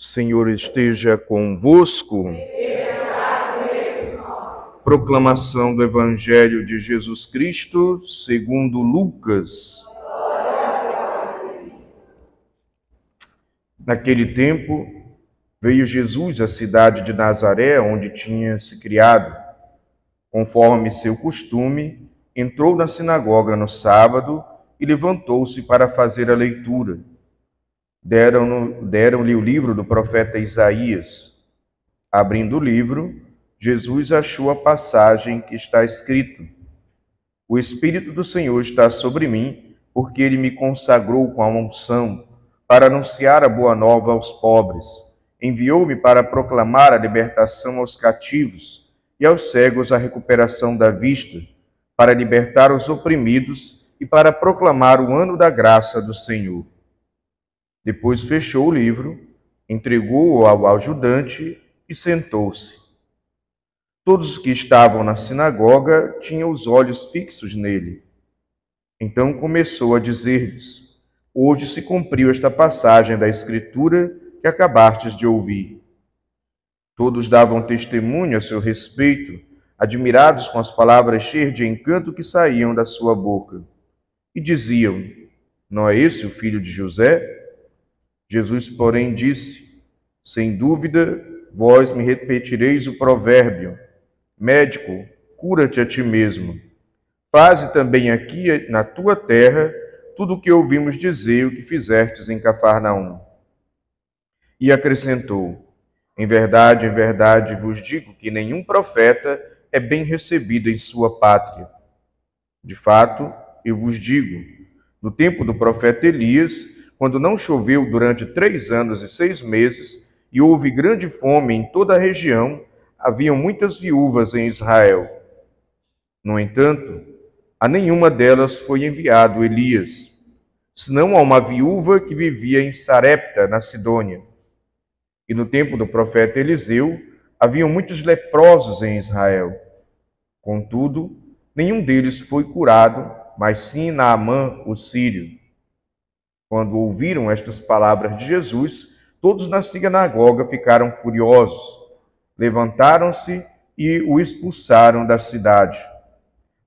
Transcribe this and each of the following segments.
Senhor esteja convosco. Proclamação do Evangelho de Jesus Cristo, segundo Lucas. Naquele tempo, veio Jesus à cidade de Nazaré, onde tinha se criado. Conforme seu costume, entrou na sinagoga no sábado e levantou-se para fazer a leitura. Deram-lhe o livro do profeta Isaías. Abrindo o livro, Jesus achou a passagem que está escrito: O Espírito do Senhor está sobre mim, porque ele me consagrou com a unção para anunciar a boa nova aos pobres. Enviou-me para proclamar a libertação aos cativos e aos cegos a recuperação da vista, para libertar os oprimidos e para proclamar o ano da graça do Senhor. Depois fechou o livro, entregou-o ao ajudante e sentou-se. Todos os que estavam na sinagoga tinham os olhos fixos nele. Então começou a dizer-lhes: Hoje se cumpriu esta passagem da Escritura que acabastes de ouvir. Todos davam testemunho a seu respeito, admirados com as palavras cheias de encanto que saíam da sua boca. E diziam: Não é esse o filho de José? Jesus, porém, disse: Sem dúvida, vós me repetireis o provérbio: Médico, cura-te a ti mesmo. Faze também aqui na tua terra tudo o que ouvimos dizer o que fizestes em Cafarnaum. E acrescentou: em verdade vos digo que nenhum profeta é bem recebido em sua pátria. De fato, eu vos digo, no tempo do profeta Elias, quando não choveu durante 3 anos e 6 meses, e houve grande fome em toda a região, haviam muitas viúvas em Israel. No entanto, a nenhuma delas foi enviado Elias, senão a uma viúva que vivia em Sarepta, na Sidônia. E no tempo do profeta Eliseu, haviam muitos leprosos em Israel. Contudo, nenhum deles foi curado, mas sim Naamã, o sírio. Quando ouviram estas palavras de Jesus, todos na sinagoga ficaram furiosos. Levantaram-se e o expulsaram da cidade.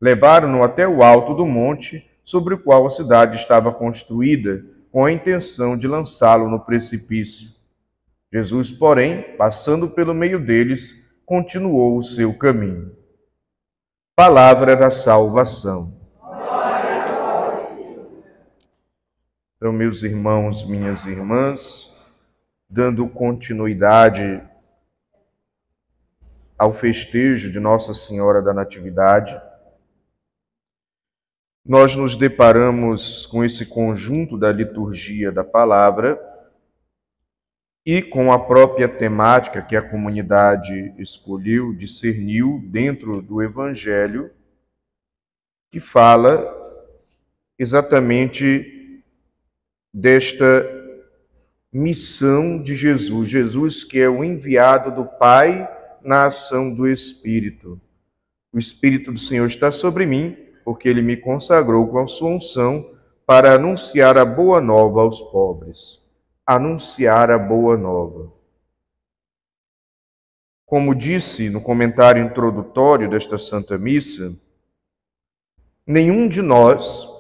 Levaram-no até o alto do monte, sobre o qual a cidade estava construída, com a intenção de lançá-lo no precipício. Jesus, porém, passando pelo meio deles, continuou o seu caminho. Palavra da salvação. Então, meus irmãos, minhas irmãs, dando continuidade ao festejo de Nossa Senhora da Natividade, nós nos deparamos com esse conjunto da liturgia da palavra e com a própria temática que a comunidade escolheu, discerniu dentro do Evangelho, que fala exatamente desta missão de Jesus. Jesus que é o enviado do Pai na ação do Espírito. O Espírito do Senhor está sobre mim, porque Ele me consagrou com a sua unção para anunciar a boa nova aos pobres. Anunciar a boa nova. Como disse no comentário introdutório desta Santa Missa, nenhum de nós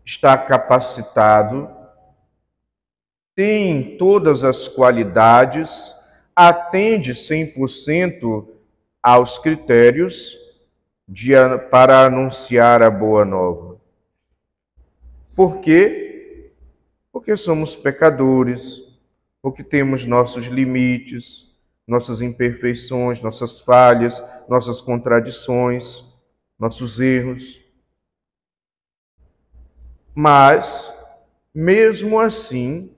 está capacitado, tem todas as qualidades, atende 100% aos critérios para anunciar a boa nova. Por quê? Porque somos pecadores, porque temos nossos limites, nossas imperfeições, nossas falhas, nossas contradições, nossos erros. Mas, mesmo assim,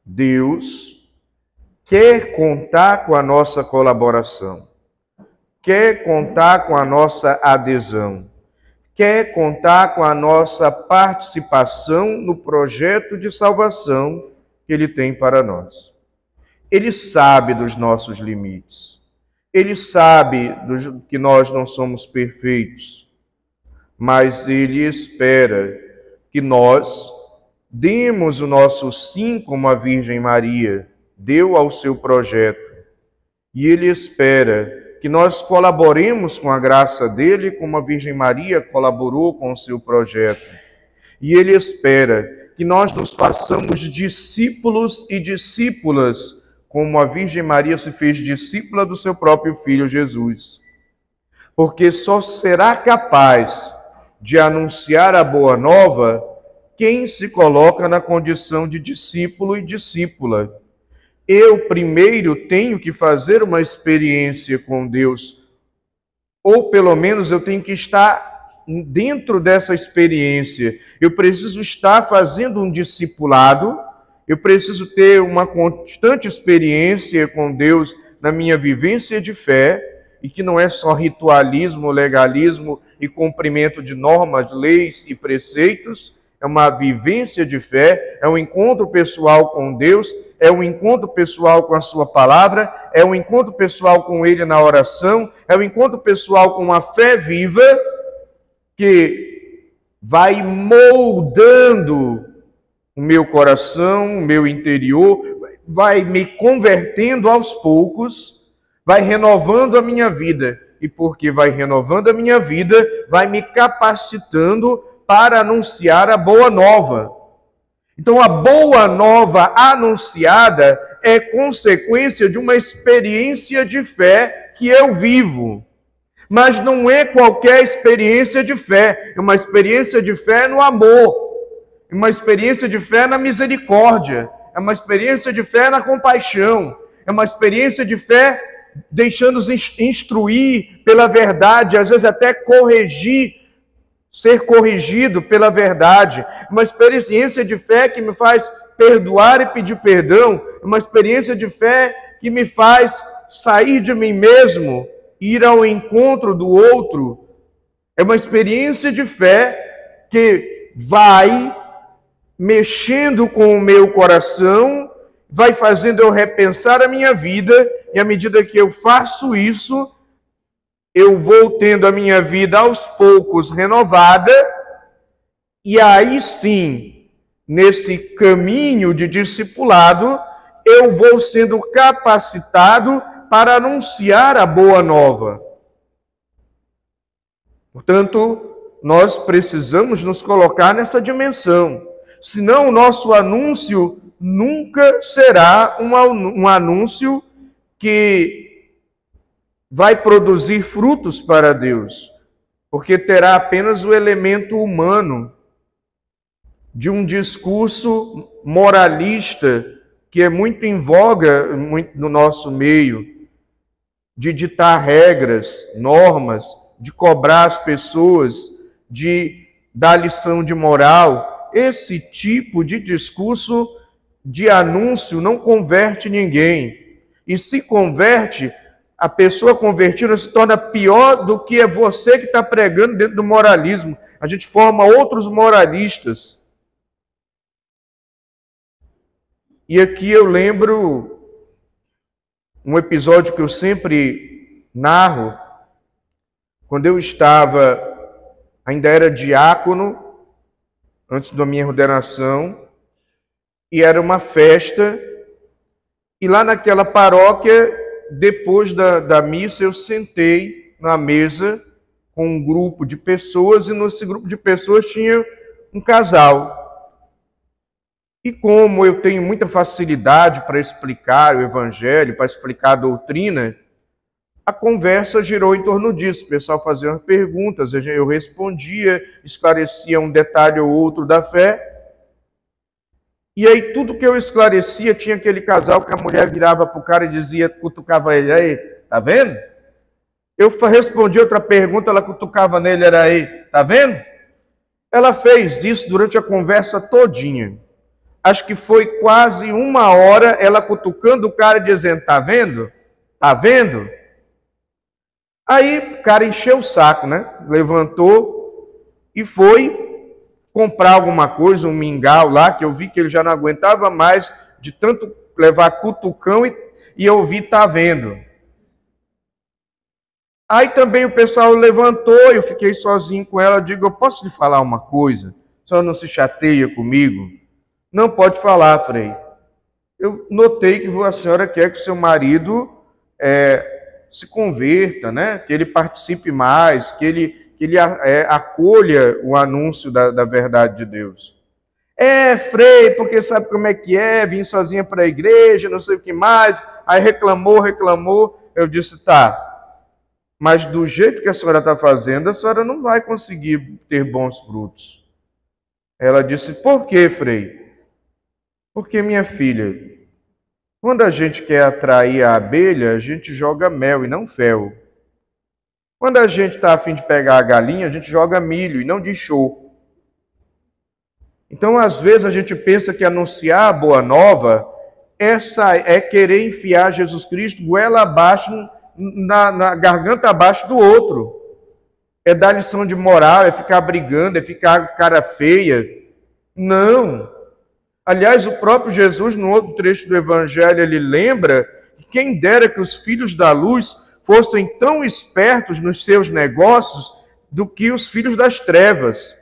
Deus quer contar com a nossa colaboração, quer contar com a nossa adesão, quer contar com a nossa participação no projeto de salvação que Ele tem para nós. Ele sabe dos nossos limites, Ele sabe que nós não somos perfeitos, mas Ele espera que nós demos o nosso sim como a Virgem Maria deu ao seu projeto. E Ele espera que nós colaboremos com a graça dele, como a Virgem Maria colaborou com o seu projeto. E Ele espera que nós nos façamos discípulos e discípulas, como a Virgem Maria se fez discípula do seu próprio Filho Jesus. Porque só será capaz de anunciar a boa nova quem se coloca na condição de discípulo e discípula. Eu primeiro tenho que fazer uma experiência com Deus, ou pelo menos eu tenho que estar dentro dessa experiência. Eu preciso estar fazendo um discipulado, eu preciso ter uma constante experiência com Deus na minha vivência de fé, e que não é só ritualismo, legalismo e cumprimento de normas, leis e preceitos. É uma vivência de fé, é um encontro pessoal com Deus, é um encontro pessoal com a sua palavra, é um encontro pessoal com Ele na oração, é um encontro pessoal com a fé viva que vai moldando o meu coração, o meu interior, vai me convertendo aos poucos, vai renovando a minha vida. E porque vai renovando a minha vida, vai me capacitando para anunciar a boa nova. Então, a boa nova anunciada é consequência de uma experiência de fé que eu vivo. Mas não é qualquer experiência de fé, é uma experiência de fé no amor, é uma experiência de fé na misericórdia, é uma experiência de fé na compaixão, é uma experiência de fé deixando-nos instruir pela verdade, às vezes até corrigir, ser corrigido pela verdade, uma experiência de fé que me faz perdoar e pedir perdão, uma experiência de fé que me faz sair de mim mesmo, ir ao encontro do outro. É uma experiência de fé que vai mexendo com o meu coração, vai fazendo eu repensar a minha vida, e à medida que eu faço isso, eu vou tendo a minha vida aos poucos renovada, e aí sim, nesse caminho de discipulado, eu vou sendo capacitado para anunciar a boa nova. Portanto, nós precisamos nos colocar nessa dimensão, senão o nosso anúncio nunca será um anúncio que vai produzir frutos para Deus, porque terá apenas o elemento humano de um discurso moralista que é muito em voga no nosso meio, de ditar regras, normas, de cobrar as pessoas, de dar lição de moral. Esse tipo de discurso de anúncio não converte ninguém. E se converte, a pessoa convertida se torna pior do que é você que está pregando dentro do moralismo. A gente forma outros moralistas. E aqui eu lembro um episódio que eu sempre narro, quando eu ainda era diácono, antes da minha ordenação, e era uma festa, e lá naquela paróquia, depois da missa, eu sentei na mesa com um grupo de pessoas, e nesse grupo de pessoas tinha um casal. E como eu tenho muita facilidade para explicar o Evangelho, para explicar a doutrina, a conversa girou em torno disso. O pessoal fazia umas perguntas, eu respondia, esclarecia um detalhe ou outro da fé. E aí tudo que eu esclarecia, tinha aquele casal que a mulher virava para o cara e dizia, cutucava ele, aí, tá vendo? Eu respondia outra pergunta, ela cutucava nele, era aí, tá vendo? Ela fez isso durante a conversa todinha. Acho que foi quase 1 hora ela cutucando o cara e dizendo, tá vendo? Tá vendo? Aí o cara encheu o saco, né? Levantou e foi comprar alguma coisa, um mingau lá, que eu vi que ele já não aguentava mais de tanto levar cutucão e eu vi, tá vendo? Aí também o pessoal levantou, eu fiquei sozinho com ela, eu digo, eu posso lhe falar uma coisa? A senhora não se chateia comigo? Não pode falar, Frei. Eu notei que a senhora quer que o seu marido se converta, né? Que ele participe mais, que ele acolha o anúncio da verdade de Deus. Frei, porque sabe como é que é, vim sozinha para a igreja, não sei o que mais, aí reclamou. Eu disse, tá, mas do jeito que a senhora está fazendo, a senhora não vai conseguir ter bons frutos. Ela disse, por quê, Frei? Porque, minha filha, quando a gente quer atrair a abelha, a gente joga mel e não fel. Quando a gente está a fim de pegar a galinha, a gente joga milho e não diz show. Então, às vezes, a gente pensa que anunciar a boa nova é querer enfiar Jesus Cristo goela abaixo, na garganta abaixo do outro. É dar lição de moral, é ficar brigando, é ficar cara feia. Não. Aliás, o próprio Jesus, no outro trecho do Evangelho, ele lembra que quem dera que os filhos da luz fossem tão espertos nos seus negócios do que os filhos das trevas.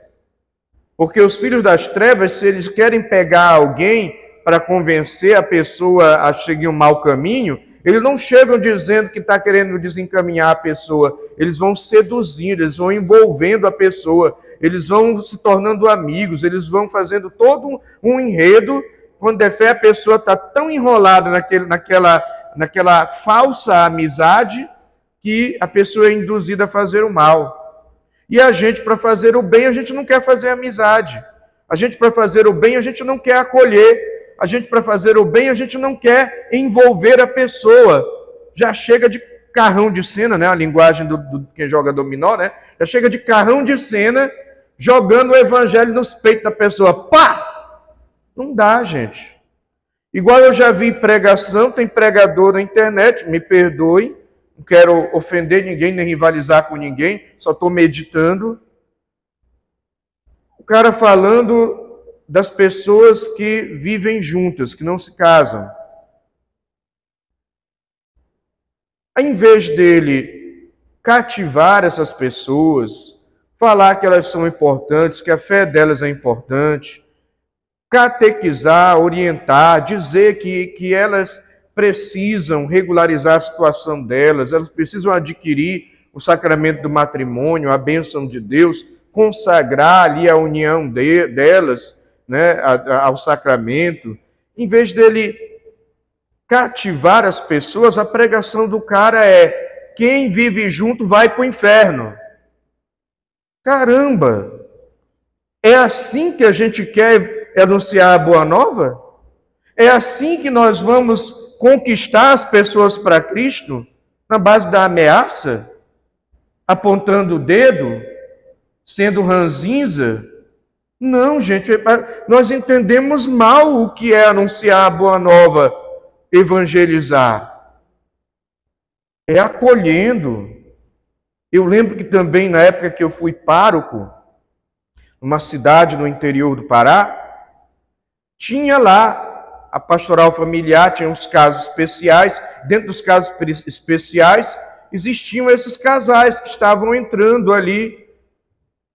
Porque os filhos das trevas, se eles querem pegar alguém para convencer a pessoa a seguir um mau caminho, eles não chegam dizendo que está querendo desencaminhar a pessoa. Eles vão seduzindo, eles vão envolvendo a pessoa, eles vão se tornando amigos, eles vão fazendo todo um enredo. Quando é fé, a pessoa está tão enrolada naquela falsa amizade que a pessoa é induzida a fazer o mal. E a gente, para fazer o bem, a gente não quer fazer amizade. A gente, para fazer o bem, a gente não quer acolher. A gente, para fazer o bem, a gente não quer envolver a pessoa. Já chega de carrão de cena, né? A linguagem do quem joga dominó, né? Já chega de carrão de cena, jogando o evangelho nos peitos da pessoa. Pá! Não dá, gente. Igual eu já vi pregação, tem pregador na internet, me perdoem, não quero ofender ninguém, nem rivalizar com ninguém, só estou meditando. O cara falando das pessoas que vivem juntas, que não se casam. Em vez dele cativar essas pessoas, falar que elas são importantes, que a fé delas é importante, catequizar, orientar, dizer que elas precisam regularizar a situação delas, elas precisam adquirir o sacramento do matrimônio, a bênção de Deus, consagrar ali a união delas, né, ao sacramento. Em vez dele cativar as pessoas, a pregação do cara é: quem vive junto vai para o inferno. Caramba! É assim que a gente quer anunciar a boa nova? É assim que nós vamos conquistar as pessoas para Cristo? Na base da ameaça? Apontando o dedo? Sendo ranzinza? Não, gente, nós entendemos mal o que é anunciar a boa nova, evangelizar. É acolhendo. Eu lembro que também, na época que eu fui pároco, numa cidade no interior do Pará, tinha lá a pastoral familiar, tinha uns casos especiais. Dentro dos casos especiais, existiam esses casais que estavam entrando ali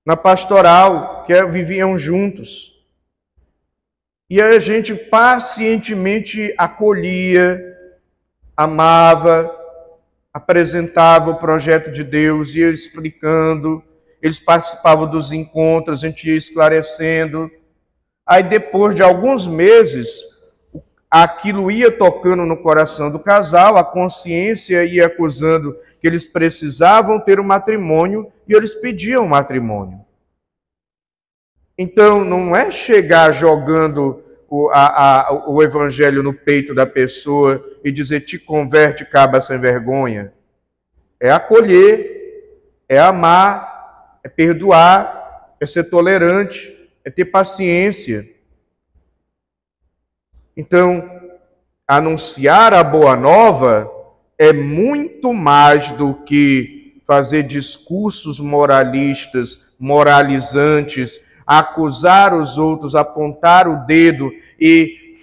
na pastoral, que viviam juntos. E a gente pacientemente acolhia, amava, apresentava o projeto de Deus, ia explicando, eles participavam dos encontros, a gente ia esclarecendo. Aí depois de alguns meses, aquilo ia tocando no coração do casal, a consciência ia acusando que eles precisavam ter um matrimônio e eles pediam um matrimônio. Então, não é chegar jogando o evangelho no peito da pessoa e dizer: te converte, cabra sem vergonha. É acolher, é amar, é perdoar, é ser tolerante, é ter paciência. Então, anunciar a boa nova é muito mais do que fazer discursos moralistas, moralizantes, acusar os outros, apontar o dedo e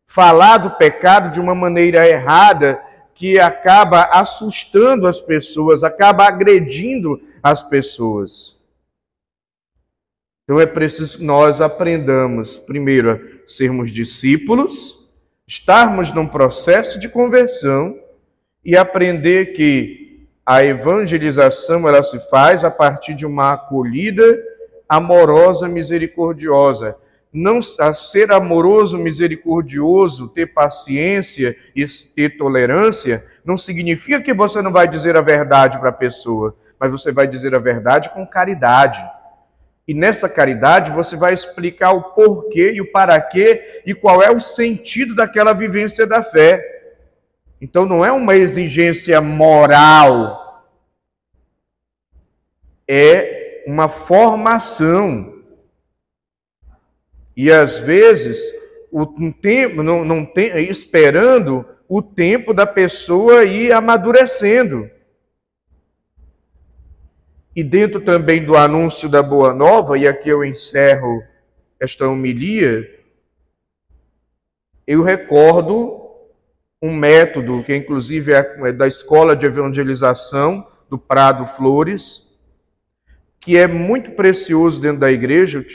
falar do pecado de uma maneira errada, que acaba assustando as pessoas, acaba agredindo as pessoas. Então é preciso que nós aprendamos, primeiro, a sermos discípulos, estarmos num processo de conversão e aprender que a evangelização ela se faz a partir de uma acolhida amorosa, misericordiosa. Não a ser amoroso, misericordioso, ter paciência e ter tolerância, não significa que você não vai dizer a verdade para a pessoa, mas você vai dizer a verdade com caridade. E nessa caridade você vai explicar o porquê e o para quê e qual é o sentido daquela vivência da fé. Então não é uma exigência moral, é uma formação. E às vezes, esperando o tempo da pessoa ir amadurecendo. E dentro também do anúncio da Boa Nova, e aqui eu encerro esta homilia, eu recordo um método que inclusive é da Escola de Evangelização do Prado Flores, que é muito precioso dentro da igreja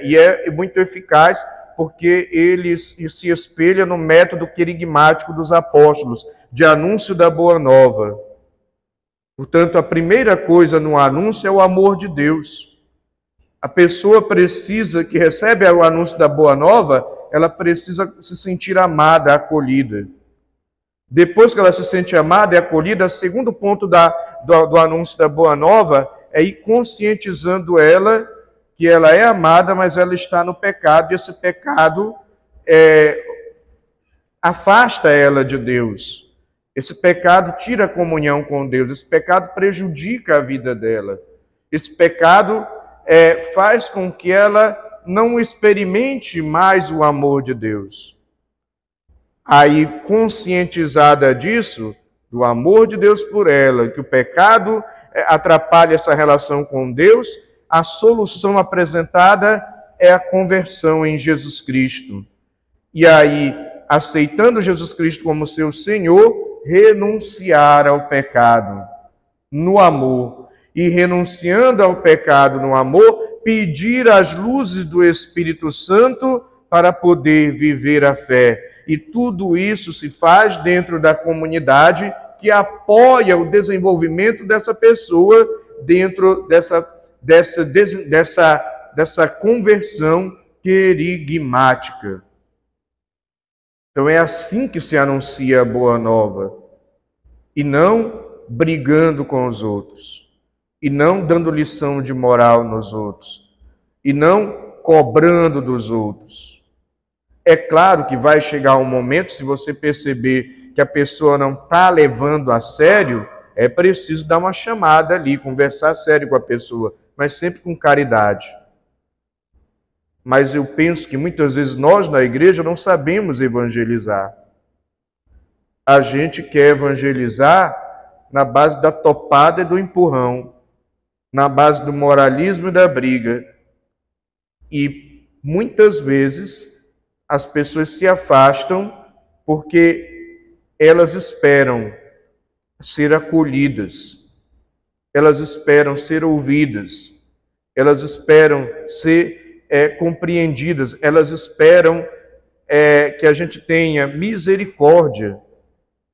e é muito eficaz porque ele se espelha no método querigmático dos apóstolos, de anúncio da Boa Nova. Portanto, a primeira coisa no anúncio é o amor de Deus. A pessoa precisa, que recebe o anúncio da Boa Nova, ela precisa se sentir amada, acolhida. Depois que ela se sente amada e acolhida, o segundo ponto do anúncio da Boa Nova é ir conscientizando ela que ela é amada, mas ela está no pecado, e esse pecado afasta ela de Deus. Esse pecado tira a comunhão com Deus, esse pecado prejudica a vida dela. Esse pecado faz com que ela não experimente mais o amor de Deus. Aí, conscientizada disso, do amor de Deus por ela, que o pecado atrapalha essa relação com Deus, a solução apresentada é a conversão em Jesus Cristo. E aí, aceitando Jesus Cristo como seu Senhor, renunciar ao pecado no amor. E renunciando ao pecado no amor, pedir as luzes do Espírito Santo para poder viver a fé. E tudo isso se faz dentro da comunidade que apoia o desenvolvimento dessa pessoa dentro dessa conversão querigmática. Então é assim que se anuncia a Boa Nova, e não brigando com os outros, e não dando lição de moral nos outros, e não cobrando dos outros. É claro que vai chegar um momento, se você perceber que a pessoa não está levando a sério, é preciso dar uma chamada ali, conversar sério com a pessoa, mas sempre com caridade. Mas eu penso que muitas vezes nós na igreja não sabemos evangelizar. A gente quer evangelizar na base da topada e do empurrão, na base do moralismo e da briga. E muitas vezes as pessoas se afastam porque elas esperam ser acolhidas, elas esperam ser ouvidas, elas esperam ser compreendidas, elas esperam que a gente tenha misericórdia.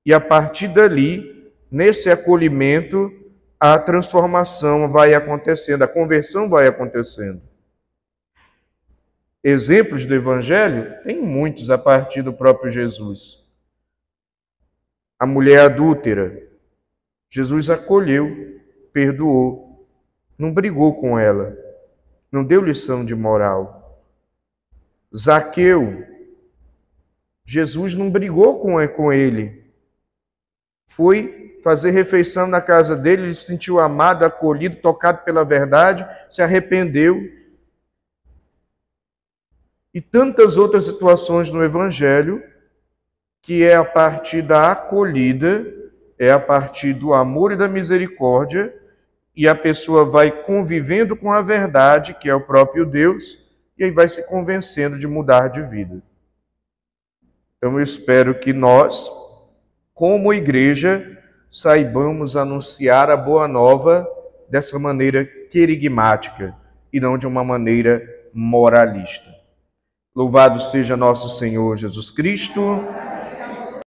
E a partir dali, nesse acolhimento, a transformação vai acontecendo, a conversão vai acontecendo. Exemplos do Evangelho, tem muitos a partir do próprio Jesus. A mulher adúltera, Jesus acolheu, perdoou, não brigou com ela, não deu lição de moral. Zaqueu, Jesus não brigou com ele, foi fazer refeição na casa dele, ele se sentiu amado, acolhido, tocado pela verdade, se arrependeu. E tantas outras situações no Evangelho, que é a partir da acolhida, é a partir do amor e da misericórdia, e a pessoa vai convivendo com a verdade, que é o próprio Deus, e aí vai se convencendo de mudar de vida. Então eu espero que nós, como igreja, saibamos anunciar a Boa Nova dessa maneira querigmática e não de uma maneira moralista. Louvado seja nosso Senhor Jesus Cristo.